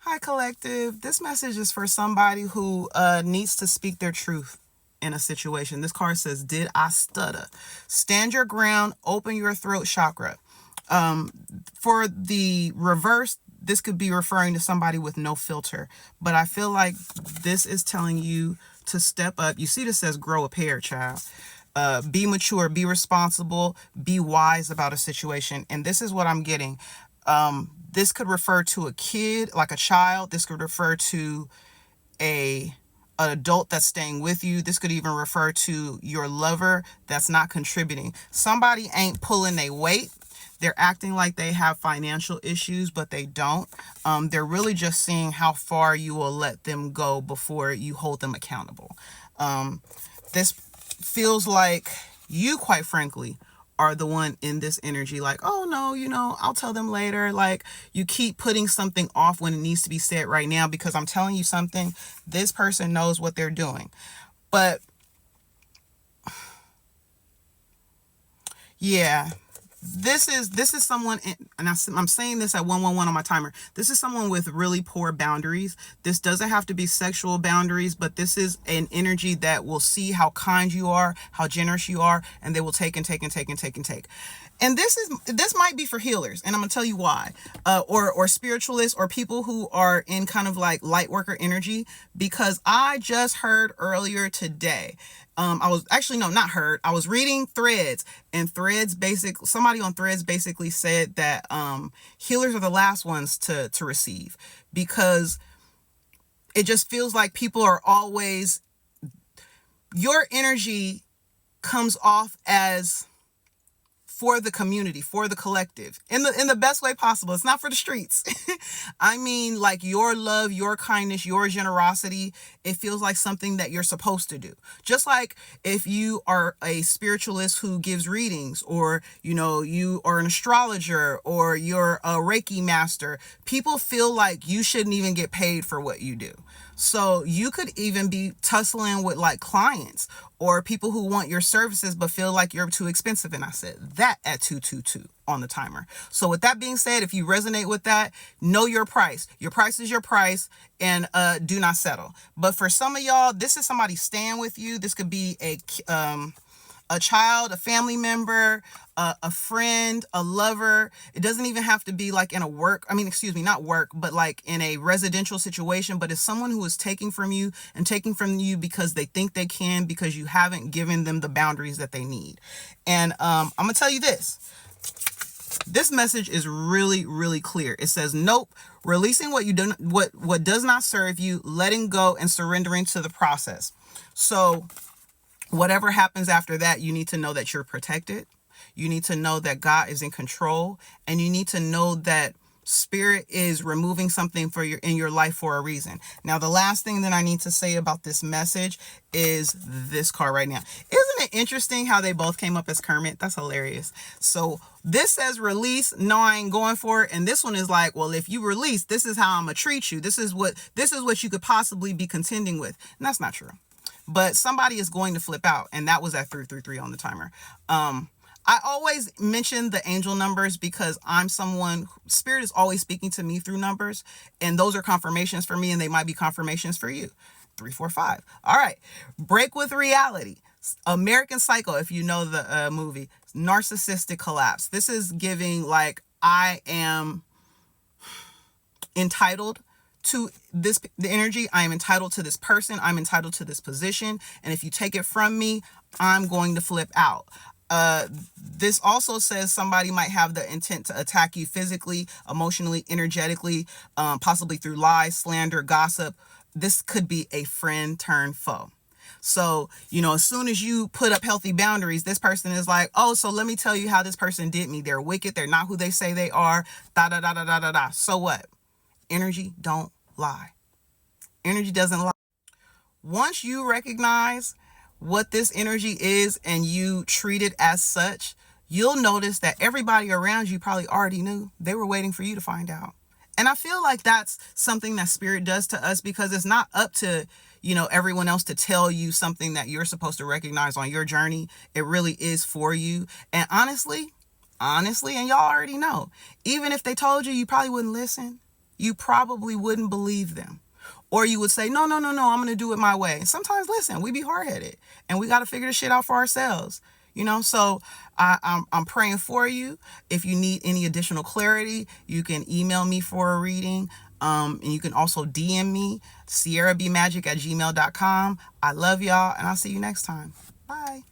Hi, collective. This message is for somebody who needs to speak their truth in a situation. This card says, "Did I stutter?" Stand your ground, open your throat chakra. For the reverse, this could be referring to somebody with no filter. But I feel like this is telling you to step up. You see, this says grow a pair, child. Be mature, be responsible, be wise about a situation. And this is what I'm getting. This could refer to a kid, like a child. This could refer to a an adult that's staying with you. This could even refer to your lover that's not contributing. Somebody ain't pulling their weight. They're acting like they have financial issues, but they don't. They're really just seeing how far you will let them go before you hold them accountable. This feels like you, quite frankly, are the one in this energy, like, oh no, I'll tell them later. Like, you keep putting something off when it needs to be said right now, because I'm telling you something, this person knows what they're doing. But yeah, this is someone, and I'm saying this at 111 on my timer. This is someone with really poor boundaries. This doesn't have to be sexual boundaries, but this is an energy that will see how kind you are, how generous you are, and they will take and take and take and take and take. And this might be for healers, and I'm gonna tell you why, or spiritualists, or people who are in kind of like light worker energy, because I just heard earlier today. I was actually, no, not heard. I was reading Threads, and somebody on Threads basically said that healers are the last ones to receive, because it just feels like people are always, your energy comes off as for the community, for the collective, in the best way possible. It's not for the streets. I mean, like, your love, your kindness, your generosity, it feels like something that you're supposed to do. Just like if you are a spiritualist who gives readings, or you are an astrologer, or you're a Reiki master, people feel like you shouldn't even get paid for what you do. So you could even be tussling with like clients or people who want your services but feel like you're too expensive. And I said that at 222 on the timer. So with that being said, if you resonate with that, know your price. Your price is your price, and do not settle. But for some of y'all, this is somebody staying with you. This could be a child, a family member, a friend, a lover. It doesn't even have to be like in a not work, but like in a residential situation. But it's someone who is taking from you because they think they can, because you haven't given them the boundaries that they need. And I'm gonna tell you this. This message is really, really clear. It says, nope, releasing what does not serve you, letting go and surrendering to the process. So whatever happens after that, you need to know that you're protected. You need to know that God is in control, and you need to know that Spirit is removing something in your life for a reason. Now, the last thing that I need to say about this message is this card right now. Isn't it interesting how they both came up as Kermit? That's hilarious. So this says release. No, I ain't going for it. And this one is like, well, if you release, this is how I'm gonna treat you. This is what you could possibly be contending with. And that's not true. But somebody is going to flip out, and that was at 333 on the timer. I always mention the angel numbers because I'm someone, Spirit is always speaking to me through numbers, and those are confirmations for me, and they might be confirmations for you. 345. All right. Break with reality. American Psycho, if you know the movie. Narcissistic collapse. This is giving like, I am entitled to the energy. I am entitled to this person. I'm entitled to this position. And if you take it from me, I'm going to flip out. This also says somebody might have the intent to attack you physically, emotionally, energetically, possibly through lies, slander, gossip. This could be a friend turned foe. So, as soon as you put up healthy boundaries, this person is like, oh, so let me tell you how this person did me. They're wicked. They're not who they say they are. Da, da, da, da, da, da, da. So what? Energy don't lie. Energy doesn't lie. Once you recognize what this energy is and you treat it as such, you'll notice that everybody around you probably already knew. They were waiting for you to find out. And I feel like that's something that Spirit does to us, because it's not up to, everyone else to tell you something that you're supposed to recognize on your journey. It really is for you. And honestly, and y'all already know, even if they told you, you probably wouldn't listen. you probably wouldn't believe them. Or you would say, no, no, no, no, I'm going to do it my way. Sometimes, listen, we be hard-headed and we got to figure this shit out for ourselves. So I'm praying for you. If you need any additional clarity, you can email me for a reading. And you can also DM me, sierrabmagic@gmail.com. I love y'all, and I'll see you next time. Bye.